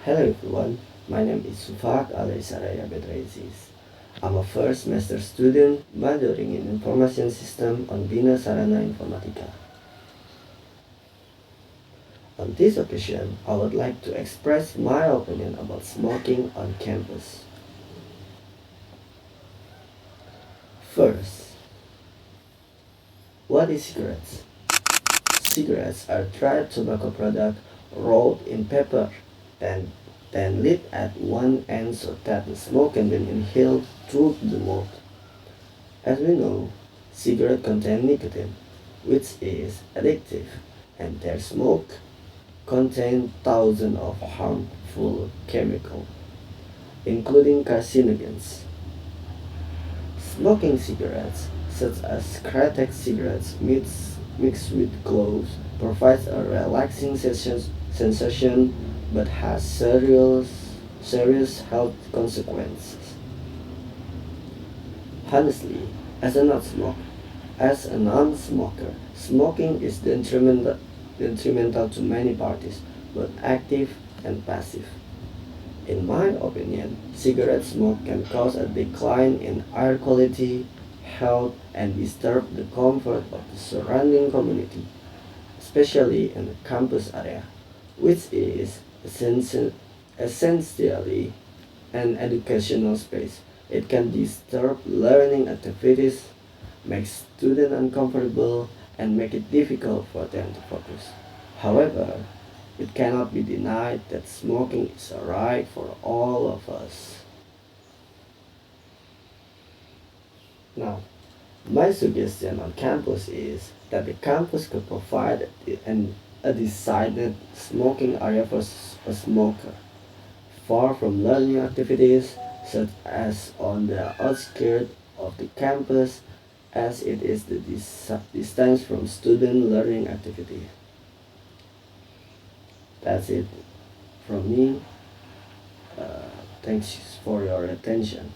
Hello everyone, my name is Shuffahaq aleisyaraya bethraizis. I'm a first semester student majoring in Information System on Bina Sarana Informatika. On this occasion, I would like to express my opinion about smoking on campus. First, what is cigarettes? Cigarettes are dried tobacco product rolled in paper and then lit at one end so that the smoke can be inhaled through the mouth. As we know, cigarettes contain nicotine, which is addictive, and their smoke contains thousands of harmful chemicals, including carcinogens. Smoking cigarettes, such as Kratek cigarettes mixed with cloves, provides a relaxing sensation but has serious health consequences. Honestly, as a not smoker, as a non-smoker, smoking is detrimental to many parties, both active and passive. In my opinion, cigarette smoke can cause a decline in air quality, health, and disturb the comfort of the surrounding community, especially in the campus area, which is essentially an educational space. It can disturb learning activities, make students uncomfortable, and make it difficult for them to focus. However, it cannot be denied that smoking is a right for all of us. Now, my suggestion on campus is that the campus could provide a decided smoking area for a smoker, far from learning activities, such as on the outskirts of the campus, as it is the distance from student learning activity. That's it from me. Thanks for your attention.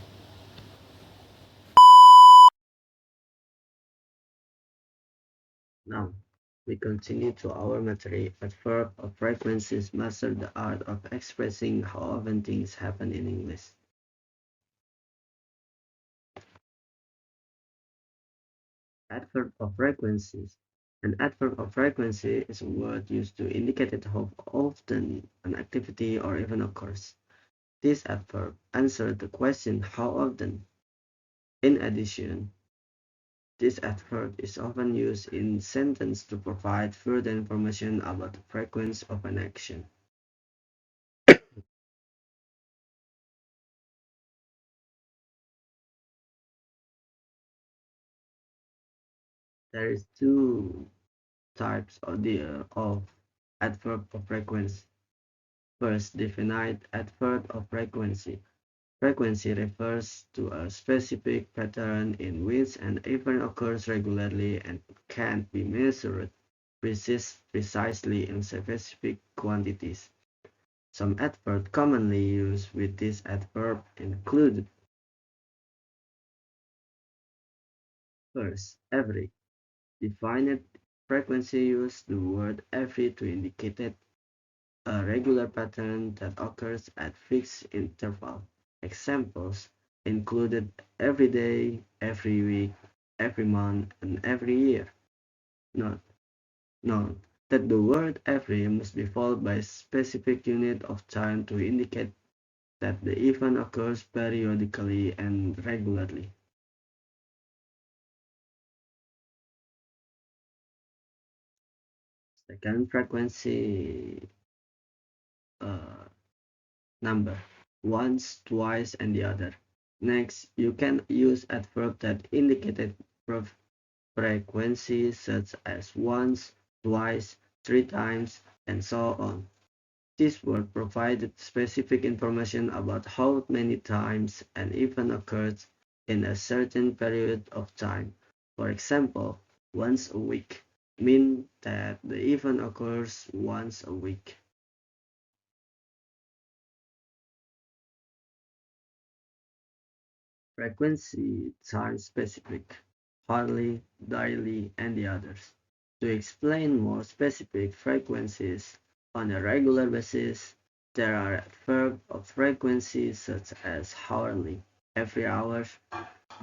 Now, we continue to our material. Adverb of frequencies master the art of expressing how often things happen in English. Adverb of frequencies. An adverb of frequency is a word used to indicate how often an activity or event occurs. This adverb answers the question how often. In addition, this adverb is often used in sentence to provide further information about the frequency of an action. There is two types of adverb of frequency. First, definite adverb of frequency. Frequency refers to a specific pattern in which an event occurs regularly and can't be measured precisely in specific quantities. Some adverbs commonly used with this adverb include: first, every. Defined frequency uses the word every to indicate a regular pattern that occurs at fixed intervals. Examples included every day, every week, every month, and every year. Note, note that the word every must be followed by a specific unit of time to indicate that the event occurs periodically and regularly. Second, frequency uh, number: once, twice, and the other. Next, you can use adverb that indicated frequency such as once, twice, three times, and so on. This word provided specific information about how many times an event occurs in a certain period of time. For example, once a week means that the event occurs once a week. Frequency, time specific, hourly, daily, and the others. To explain more specific frequencies on a regular basis, There are adverbs of frequency such as hourly, every hour,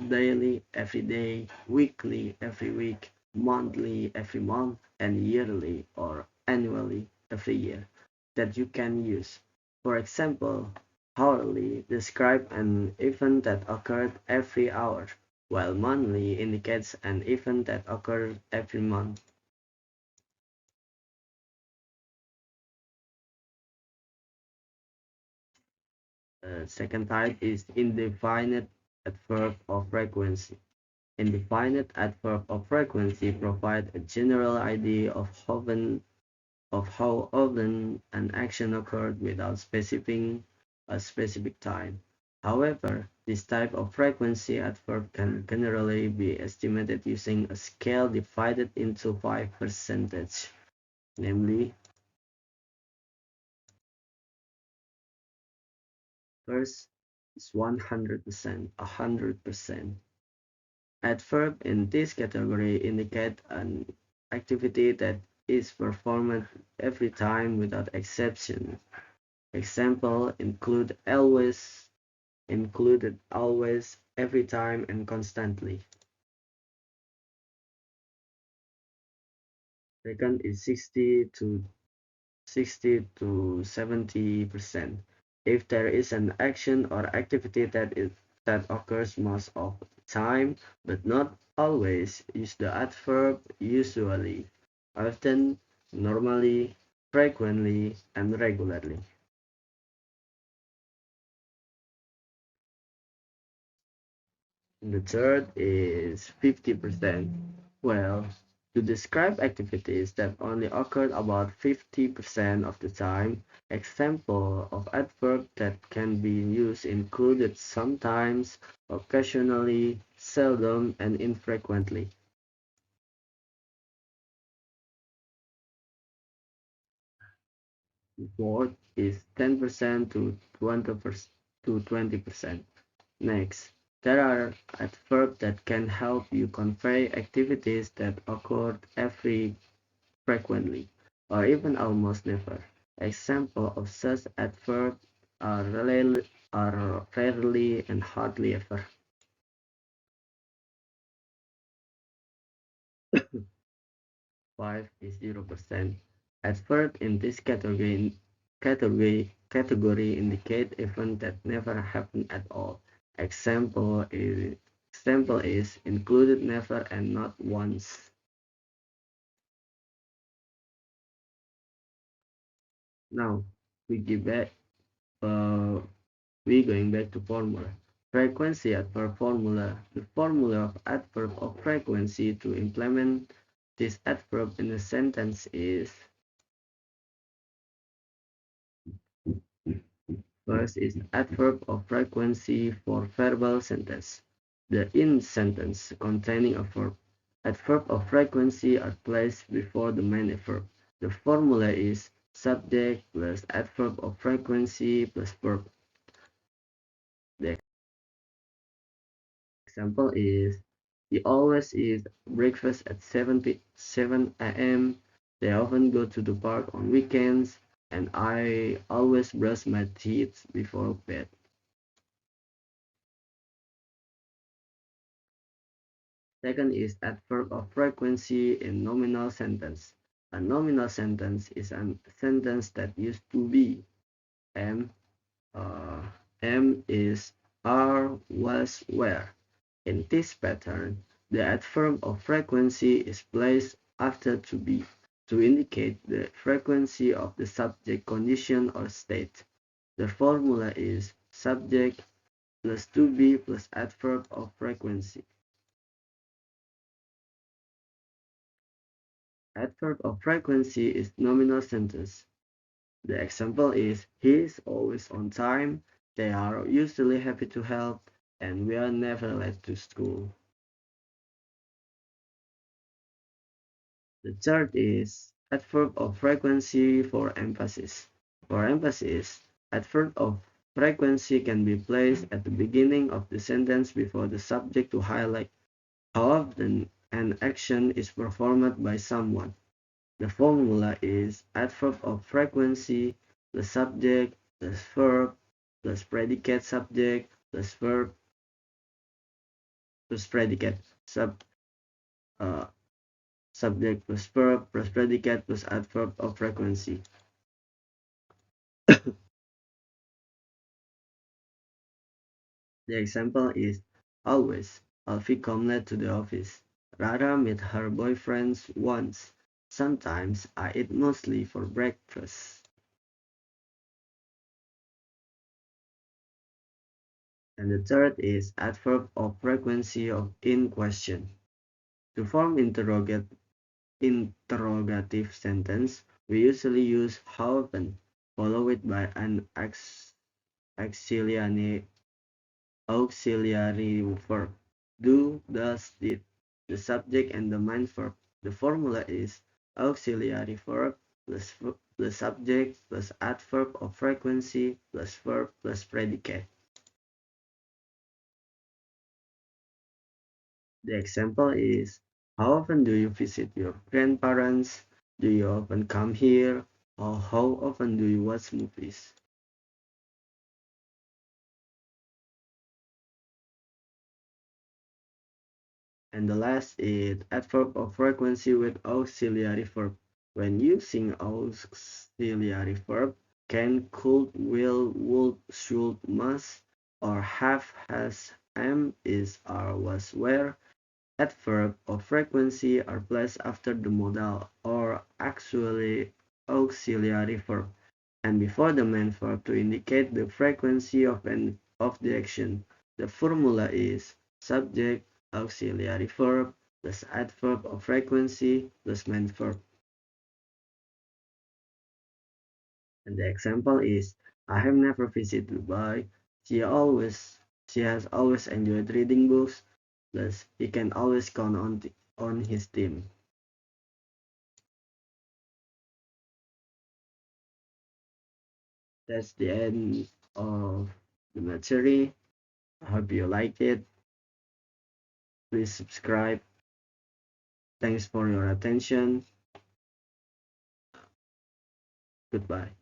daily, every day, weekly, every week, monthly, every month, and yearly or annually, every year, that you can use. For example, hourly describes an event that occurred every hour, while monthly indicates an event that occurred every month. The second type is indefinite adverb of frequency. Indefinite adverb of frequency provide a general idea of how often an action occurred without specifying a specific time. However, this type of frequency adverb can generally be estimated using a scale divided into 5%, namely, first is 100%, 100%. Adverb in this category indicate an activity that is performed every time without exception. Example included always, every time, and constantly. Second is 60 to 70%. If there is an action or activity that occurs most of the time, but not always, use the adverb usually, often, normally, frequently, and regularly. The third is 50%. Well, to describe activities that only occurred about 50% of the time, example of adverb that can be used included sometimes, occasionally, seldom, and infrequently. The fourth is 10% to 20%. Next, there are adverbs that can help you convey activities that occur every frequently, or even almost never. Examples of such adverbs are rarely and hardly ever. 5 is 0%. Adverbs in this category indicate events that never happen at all. Example is included never and not once. Now we give back uh, we going back to formula. Frequency adverb formula. The formula of adverb of frequency to implement this adverb in a sentence is: first is adverb of frequency for verbal sentence. The in sentence containing a verb. Adverb of frequency are placed before the main verb. The formula is subject plus adverb of frequency plus verb. The example is: he always eats breakfast at 7 a.m. They often go to the park on weekends, and I always brush my teeth before bed. Second is adverb of frequency in nominal sentence. A nominal sentence is a sentence that used to be am, uh, am is, are, was, were. In this pattern, the adverb of frequency is placed after to be to indicate the frequency of the subject condition or state. The formula is subject plus to be plus adverb of frequency. Adverb of frequency is nominal sentence. The example is: he is always on time, they are usually happy to help, and we are never late to school. The third is adverb of frequency for emphasis. For emphasis, adverb of frequency can be placed at the beginning of the sentence before the subject to highlight how often an action is performed by someone. The formula is adverb of frequency, the subject plus verb plus predicate subject plus verb plus predicate uh, subject plus verb plus predicate plus adverb of frequency. The example is always. Alfie come late to the office. Rara met her boyfriends once. Sometimes I eat mostly for breakfast. And the third is adverb of frequency of in question. To form interrogative sentence, we usually use how often, followed by an auxiliary auxiliary verb. Do, does, did. The subject and the main verb. The formula is auxiliary verb plus subject plus adverb of frequency plus verb plus predicate. The example is, how often do you visit your grandparents? Do you often come here? Or how often do you watch movies? And the last is adverb of frequency with auxiliary verb. When using auxiliary verb, can, could, will, would, should, must, or have, has, am, is, are, was, were, adverb of frequency are placed after the modal or actually auxiliary verb and before the main verb to indicate the frequency of the action. The formula is subject auxiliary verb plus adverb of frequency plus main verb. And the example is, I have never visited Dubai. She has always enjoyed reading books. Plus, he can always count on his team. That's the end of the material. I hope you like it. Please subscribe. Thanks for your attention. Goodbye.